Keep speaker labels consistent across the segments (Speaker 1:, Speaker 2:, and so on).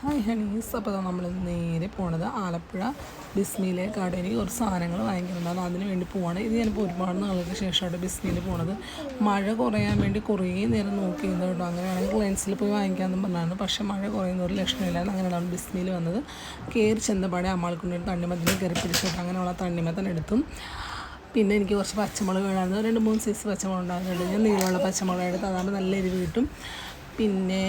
Speaker 1: Hi Honey's. അപ്പോൾ നമ്മൾ നേരെ പോണത് ആലപ്പുഴ ബിസ്മിയിലെ കടയിൽ എനിക്ക് കുറച്ച് സാധനങ്ങൾ വാങ്ങിക്കുന്നുണ്ടായിരുന്നു. അതിന് വേണ്ടി പോവാണ്. ഇത് ഞാനിപ്പോൾ ഒരുപാട് നാളുകൾക്ക് ശേഷമാണ് ബിസ്മിയിൽ പോണത്. മഴ കുറയാൻ വേണ്ടി കുറേ നേരം നോക്കി ഇരുന്നു കേട്ടോ. അങ്ങനെയാണെങ്കിൽ ലെൻസിൽ പോയി വാങ്ങിക്കാമെന്ന് പറഞ്ഞായിരുന്നു. പക്ഷേ മഴ കുറയുന്ന ഒരു ലക്ഷണമില്ലായിരുന്നു. അങ്ങനെയാണ് ബിസ്മിയിൽ വന്നത്. കയറി ചെന്നപാടെ അമ്മാൾക്കൊണ്ട് തണ്ണിമത്തിന് കയറി പിടിച്ചിട്ട് അങ്ങനെയുള്ള തണ്ണിമത്തൻ എടുത്തും. പിന്നെ എനിക്ക് കുറച്ച് പച്ചമുളക് വേണമായിരുന്നു. 2-3 സൈസ് പച്ചമുളക് ഉണ്ടായിരുന്നു. ഞാൻ നീളമുള്ള പച്ചമുളക് എടുത്ത് അതാകുമ്പോൾ നല്ല എരിവ് കിട്ടും. പിന്നെ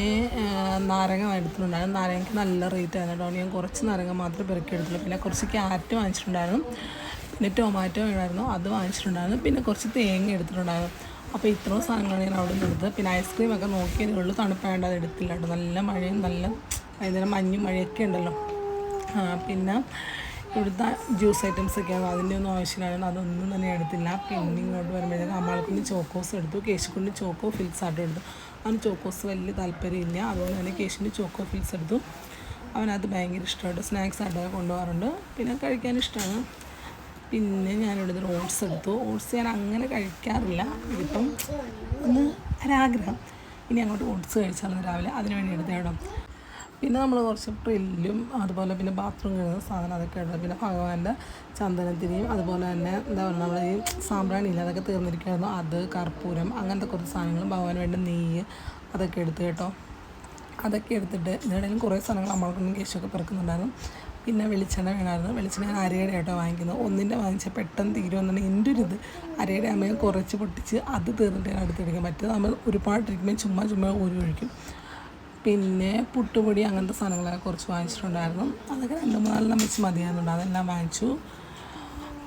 Speaker 1: നാരങ്ങ എടുത്തിട്ടുണ്ടായിരുന്നു. നാരങ്ങയ്ക്ക് നല്ല റേറ്റ് ആയിരുന്നു കേട്ടോ. ഞാൻ കുറച്ച് നാരങ്ങ മാത്രമേ പെറുക്കി എടുത്തുള്ളൂ. പിന്നെ കുറച്ച് ക്യാരറ്റ് വാങ്ങിച്ചിട്ടുണ്ടായിരുന്നു. പിന്നെ ടൊമാറ്റോ വേണമായിരുന്നു, അത് വാങ്ങിച്ചിട്ടുണ്ടായിരുന്നു. പിന്നെ കുറച്ച് തേങ്ങ എടുത്തിട്ടുണ്ടായിരുന്നു. അപ്പോൾ ഇത്രയും സാധനങ്ങളാണ് ഞാൻ അവിടെ നിന്ന് എടുത്തത്. പിന്നെ ഐസ്ക്രീമൊക്കെ നോക്കിയതേ ഉള്ളൂ, തണുപ്പായതുകൊണ്ട് അത് എടുത്തില്ല കേട്ടോ. നല്ല മഴയും നല്ല വൈകുന്നേരം മഞ്ഞും മഴയൊക്കെ ഉണ്ടല്ലോ. പിന്നെ ഇവിടുത്തെ ജ്യൂസ് ഐറ്റംസൊക്കെയാണ്, അതിൻ്റെ ഒന്നും ആവശ്യമില്ലായിരുന്നു, അതൊന്നും തന്നെ എടുത്തില്ല. പിന്നെ ഇങ്ങോട്ട് വരുമ്പോഴത്തേക്ക് അമ്മാൾക്കുണ്ട് ചോക്കോസ് എടുത്തു, കേശുക്കുണ്ട് ചോക്കോ ഫിൽസ് ആയിട്ട് എടുത്തു. അവന് ചോക്കോസ് വലിയ താല്പര്യമില്ല, അതുകൊണ്ട് തന്നെ കേശുവിൻ്റെ ചോക്കോ ഫിൽസ് എടുത്തു. അവനത് ഭയങ്കര ഇഷ്ടമായിട്ട് സ്നാക്സ് ആയിട്ടൊക്കെ കൊണ്ടുപോകാറുണ്ട്. പിന്നെ കഴിക്കാൻ ഇഷ്ടമാണ്. പിന്നെ ഞാനിവിടുത്തെ ഓട്സ് എടുത്തു. ഓട്സ് ഞാൻ അങ്ങനെ കഴിക്കാറില്ല, ഇതിപ്പം ഒന്ന് ഒരാഗ്രഹം. ഇനി അങ്ങോട്ട് ഓട്സ് കഴിച്ചാലും രാവിലെ, അതിന് വേണ്ടി എടുത്തേടോ. പിന്നെ നമ്മൾ കുറച്ച് പ്രില്ലും അതുപോലെ പിന്നെ ബാത്റൂം കഴുകുന്ന സാധനം അതൊക്കെ ഉണ്ട്. പിന്നെ ഭഗവാന്റെ ചന്ദനത്തിരിയും അതുപോലെ തന്നെ എന്താ പറയുക, നമ്മൾ ഈ സാമ്പ്രാണിയില്ല അതൊക്കെ തീർന്നിരിക്കുമായിരുന്നു, അത് കർപ്പൂരം അങ്ങനത്തെ കുറച്ച് സാധനങ്ങളും ഭഗവാന് വേണ്ട നെയ്യ് അതൊക്കെ എടുത്ത് കേട്ടോ. അതൊക്കെ എടുത്തിട്ട് ഇതിനിടയിലും കുറേ സാധനങ്ങൾ നമ്മൾക്കൊന്നും കേശൊക്കെ പിറക്കുന്നുണ്ടായിരുന്നു. പിന്നെ വെളിച്ചെണ്ണ വേണമായിരുന്നു. വെളിച്ചെണ്ണ ഞാൻ അരയുടെ കേട്ടോ വാങ്ങിക്കുന്നത്. ഒന്നിൻ്റെ വാങ്ങിച്ചാൽ പെട്ടെന്ന് തീരുമെന്നാണ് എൻ്റെ ഒരു ഇത്. അരയുടെ അമ്മയെ കുറച്ച് പൊട്ടിച്ച് അത് തീർന്നിട്ട് ഞാൻ അടുത്തെടുക്കും. മറ്റേത് നമ്മൾ ഒരുപാടിരിക്കുമ്പോൾ ചുമ്മാ ഊരി ഒഴിക്കും. പിന്നെ പുട്ടുപൊടി അങ്ങനത്തെ സാധനങ്ങളൊക്കെ കുറച്ച് വാങ്ങിച്ചിട്ടുണ്ടായിരുന്നു. അതൊക്കെ 2-3 വെച്ച് മതിയാകുന്നുണ്ട്, അതെല്ലാം വാങ്ങിച്ചു.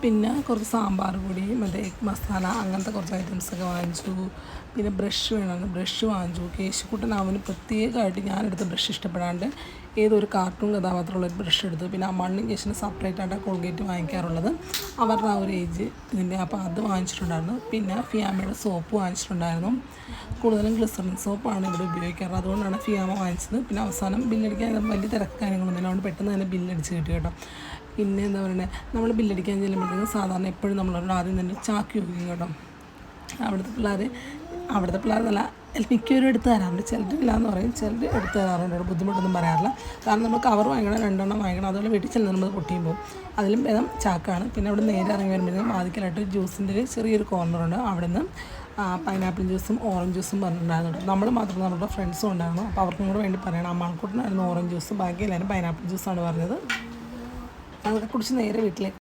Speaker 1: പിന്നെ കുറച്ച് സാമ്പാർ പൊടി, മറ്റേ എഗ് മസാല അങ്ങനത്തെ കുറച്ച് ഐറ്റംസൊക്കെ വാങ്ങിച്ചു. പിന്നെ ബ്രഷ് വേണമെന്ന് ബ്രഷ് വാങ്ങിച്ചു. കേശുക്കുട്ടൻ അവന് പ്രത്യേകമായിട്ട് ഞാനെടുത്ത ബ്രഷ് ഇഷ്ടപ്പെടാണ്ട് ഏതൊരു കാർട്ടൂൺ കഥാപാത്രമുള്ളൊരു ബ്രഷ് എടുത്തു. പിന്നെ അമ്മാളിനും കേശിനും സെപ്പറേറ്റ് ആയിട്ട് കോൾഗേറ്റ് വാങ്ങിക്കാറുള്ളത്, അവരുടെ ആ ഒരു ഏജ് ഇതിൻ്റെ, അപ്പോൾ അത് വാങ്ങിച്ചിട്ടുണ്ടായിരുന്നു. പിന്നെ ഫിയാമയുടെ സോപ്പ് വാങ്ങിച്ചിട്ടുണ്ടായിരുന്നു. കൂടുതലും ഗ്ലിസറിൻ സോപ്പാണ് ഇവിടെ ഉപയോഗിക്കാറ്, അതുകൊണ്ടാണ് ഫിയാമ വാങ്ങിച്ചത്. പിന്നെ അവസാനം ബില്ലടിക്കാൻ വലിയ തിരക്ക് കാര്യങ്ങളൊന്നുമില്ല, അതുകൊണ്ട് പെട്ടെന്ന് തന്നെ ബില്ലടിച്ച് കിട്ടി കേട്ടോ. പിന്നെ എന്താ പറയുന്നത്, നമ്മൾ ബില്ലടിക്കാൻ ചെല്ലുമ്പോഴത്തേക്കും സാധാരണ എപ്പോഴും നമ്മളോട് ആദ്യം തന്നെ ചാക്കി വയ്ക്കും കേട്ടോ. അവിടുത്തെ പിള്ളേർ നല്ല മിക്കവരും എടുത്ത് തരാറുണ്ട്, ചിലരില്ല എന്ന് പറയും, ചിലർ എടുത്ത് തരാറുണ്ട്, ബുദ്ധിമുട്ടൊന്നും പറയാറില്ല. കാരണം നമ്മൾ കവർ വാങ്ങിക്കണം, 2 വാങ്ങിക്കണം, അതുപോലെ വീട്ടിൽ ചെല്ലുന്ന നമ്മൾ പൊട്ടിയും പോകും. അതിലും ഭേദം ചാക്കാണ്. പിന്നെ അവിടെ നേരെ ഇറങ്ങി വരുമ്പോഴത്തേക്കും ആദ്യമായിട്ട് ജ്യൂസിൻ്റെ ഒരു ചെറിയൊരു കോർണറുണ്ട്. അവിടെ നിന്ന് പൈനാപ്പിൾ ജ്യൂസും ഓറഞ്ച് ജ്യൂസും പറഞ്ഞിട്ടുണ്ടായിരുന്നു. നമ്മൾ മാത്രമല്ല, നമ്മുടെ ഫ്രണ്ട്സും ഉണ്ടായിരുന്നു. അപ്പോൾ അവർക്കും കൂടെ വേണ്ടി പറയണം. അമ്മാൾക്കൂട്ടനായിരുന്നു ഓറഞ്ച് ജ്യൂസും, ബാക്കി എല്ലാവരും പൈനാപ്പിൾ ജ്യൂസാണ് പറഞ്ഞത്. അതൊക്കെ കുടിച്ച് നേരെ വീട്ടിലേക്ക്